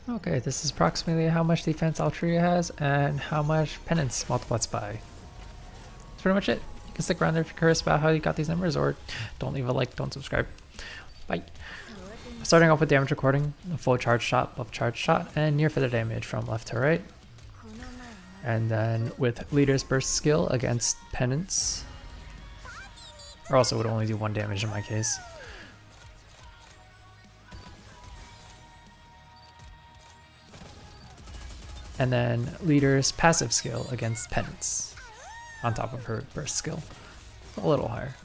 Okay, this is approximately how much defense Altruia has and how much penance multiplies by. That's pretty much it. You can stick around there if you're curious about how you got these numbers, or don't leave a like, don't subscribe. Bye. Starting off with damage recording, a full charge shot, buff charge shot, and near feather damage from left to right. And then with leader's burst skill against penance, or also would only do 1 damage in my case. And then leader's passive skill against penance on top of her burst skill, a little higher.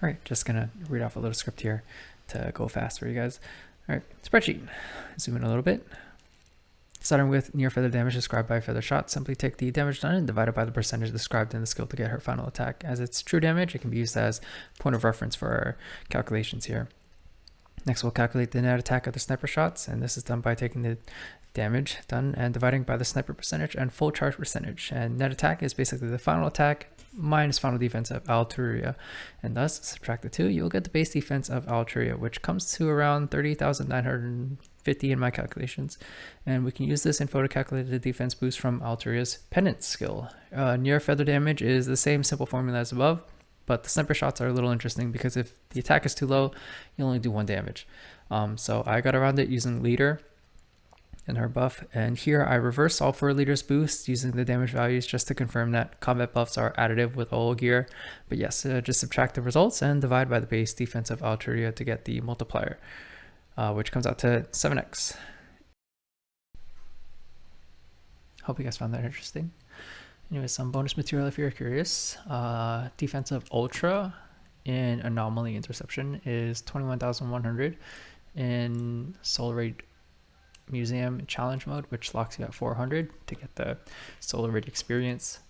Alright, just gonna read off a little script here to go fast for you guys. Alright, spreadsheet. Zoom in a little bit. Starting with near feather damage described by feather shot, simply take the damage done and divide it by the percentage described in the skill to get her final attack. As it's true damage, it can be used as point of reference for our calculations here. Next, we'll calculate the net attack of the sniper shots, and this is done by taking the damage done and dividing by the sniper percentage and full charge percentage. And net attack is basically the final attack minus final defense of Altruia, and thus subtract the two, you'll get the base defense of Altruia, which comes to around 30,950 in my calculations. And we can use this info to calculate the defense boost from Altruia's penance skill. Near feather damage is the same simple formula as above, but the sniper shots are a little interesting because if the attack is too low, you only do 1 damage. So I got around it using leader and her buff, and here I reverse solve for a leader's boost using the damage values just to confirm that combat buffs are additive with all gear. But yes, just subtract the results and divide by the base defense of Altruia to get the multiplier, which comes out to 7x. Hope you guys found that interesting. Anyway, some bonus material if you're curious. Defense of Ultra in Anomaly Interception is 21,100 in Solar Raid Museum Challenge Mode, which locks you at 400 to get the Solar Raid experience.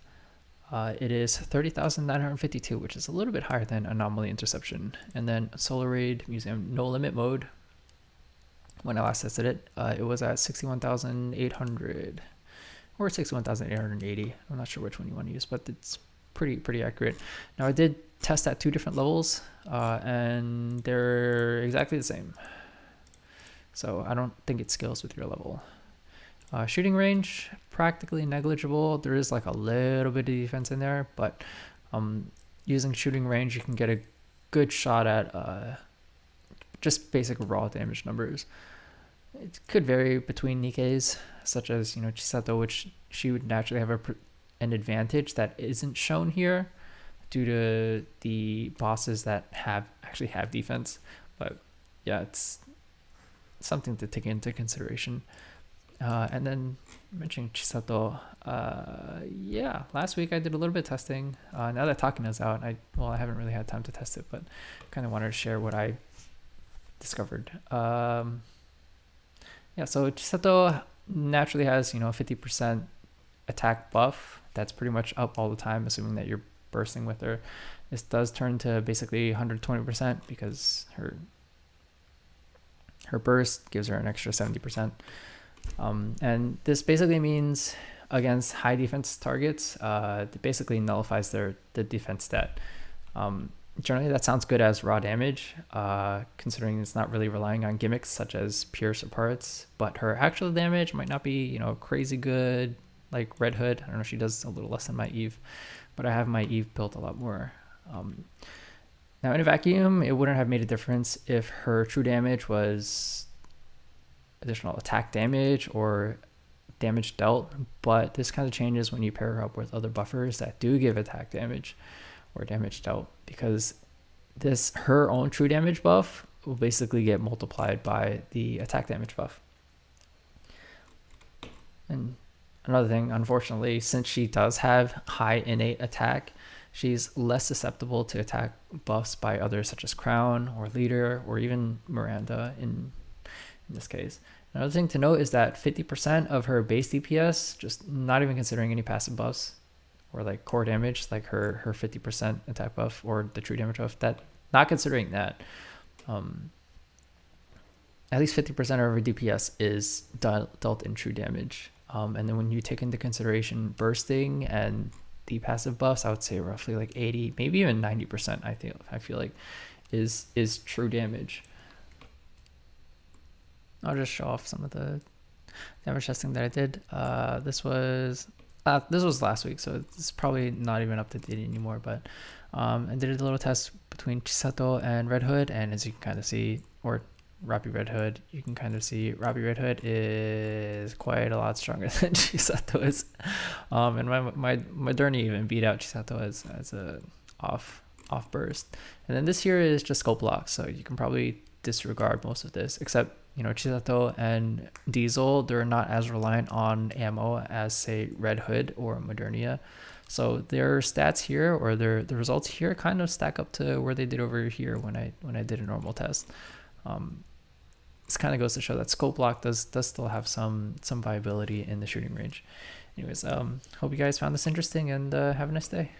It is 30,952, which is a little bit higher than Anomaly Interception. And then Solar Raid Museum No Limit Mode, when I last tested it, it was at 61,800. Or 61,880. I'm not sure which one you want to use, but it's pretty accurate. Now I did test at 2 different levels, and they're exactly the same. So I don't think it scales with your level. Shooting range, practically negligible. There is like a little bit of defense in there, but using shooting range, you can get a good shot at just basic raw damage numbers. It could vary between NIKKEs, such as, you know, Chisato, which she would naturally have an advantage that isn't shown here due to the bosses that actually have defense. But yeah, it's something to take into consideration. And then mentioning Chisato, yeah, last week I did a little bit of testing. Now that Takina's out, I haven't really had time to test it, but kind of wanted to share what I discovered. Yeah, so Chisato naturally has, you know, a 50% attack buff. That's pretty much up all the time, assuming that you're bursting with her. This does turn to basically 120% because her burst gives her an extra 70%. And this basically means against high defense targets, it basically nullifies the defense stat. Generally, that sounds good as raw damage, considering it's not really relying on gimmicks such as pierce or parts, but her actual damage might not be, you know, crazy good like Red Hood. I don't know, she does a little less than my Eve, but I have my Eve built a lot more. Now in a vacuum, it wouldn't have made a difference if her true damage was additional attack damage or damage dealt, but this kind of changes when you pair her up with other buffers that do give attack damage or damage dealt, because her own true damage buff will basically get multiplied by the attack damage buff. And another thing, unfortunately, since she does have high innate attack, she's less susceptible to attack buffs by others such as Crown or Leader or even Miranda in this case. Another thing to note is that 50% of her base DPS, just not even considering any passive buffs or like core damage, like her 50% attack buff or the true damage buff, that not considering that, at least 50% of her DPS is dealt in true damage. And then when you take into consideration bursting and the passive buffs, I would say roughly like 80, maybe even 90%, I feel like is true damage. I'll just show off some of the damage testing that I did. This was last week, so it's probably not even up to date anymore. But I did a little test between Chisato and Red Hood, and as you can kind of see, or Rappy Red Hood, you can kind of see Rappy Red Hood is quite a lot stronger than Chisato is. And my Derny even beat out Chisato as a off burst. And then this here is just scope lock, so you can probably disregard most of this, except Chisato and Diesel, they're not as reliant on ammo as say Red Hood or Modernia. So their stats here, or the results here, kind of stack up to where they did over here when I did a normal test. This kind of goes to show that scope lock does still have some viability in the shooting range. Anyways, hope you guys found this interesting, and have a nice day.